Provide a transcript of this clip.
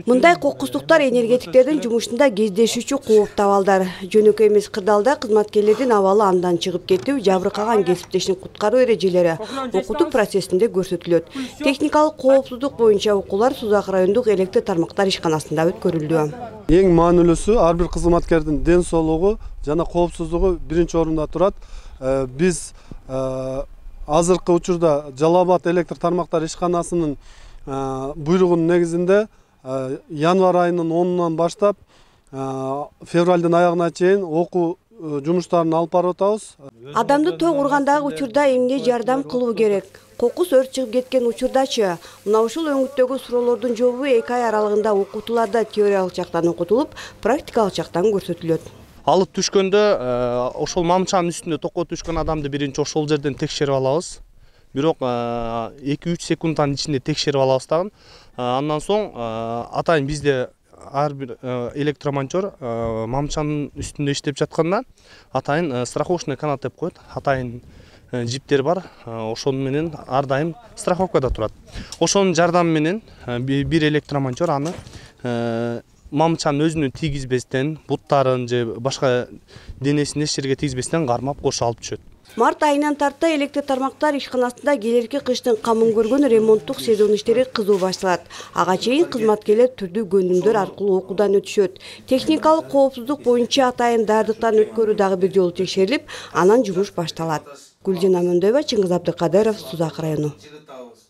Мындай кокустуктар энергетиктердин жумушунда кездешүүчү кооптуу абалдар. Жөнөкөй эмес кырдаалда кызматкерлердин абалы андан чыгып кетүү, жабыркаган кесиптешин куткаруу эрежелери окутуу процессинде көрсөтүлөт. Техникалык коопсуздук боюнча окуулар Сузак райондук электр тармактар ишканасында өткөрүлдү. Эң маанилүүсү ар бир кызматкердин ден соолугу жана коопсуздугу биринчи орунда турат. Биз азыркы учурда Жалал Абад электр тармактар ишканасынын буйругунун негизинде январь айынын 10-нан баштап февралдын аягына чейин окуу жумуштарын алып барып атабыз. Адамды ток ургандагы учурда эмне жардам кылуу керек? Кокус өрт чыгып кеткен учурдачы мына ушул өңүттөгү суроолордун жообу 2 ай аралыгында окутууларда теориялык жактан окутулуп, практикалык жактан көрсөтүлөт. Алып түшкөндө ошол мамчанын үстүндө токко түшкөн адамды биринчи ошол жерден текшерип алабыз. Бирок 2-3 секундтан ичинде текшерип алабыз дагы. Андан соң атайын бизде ар бир электромонтер мамчанын үстүндө иштеп жатканда атайын страховочный канат деп коет. Атайын жиптер бар. Ошонун менен ар дайым страховкада турат. Ошонун жардамы менен бир электромонтер аны мамчанын өзүнө тийгизбестен, буттарын же башка денесин эч жерге тийгизбестен кармап кош алып түшөт. Март айынан тарта электр тармактар ишканасында келерки кыштын камын көргөн ремонттук сезон иштери кызуу башталат. Ага чейин кызматкерлер түрдүү көнүмдөр аркылуу окуудан өтүшөт. Техникалык коопсуздук боюнча атайын даярдыктан өткөрүү дагы бир жолу текшерилип, анан жумуш башталат. Гүлжан Амандоева, Чыңгыз Абдыкадыров, Сузак району.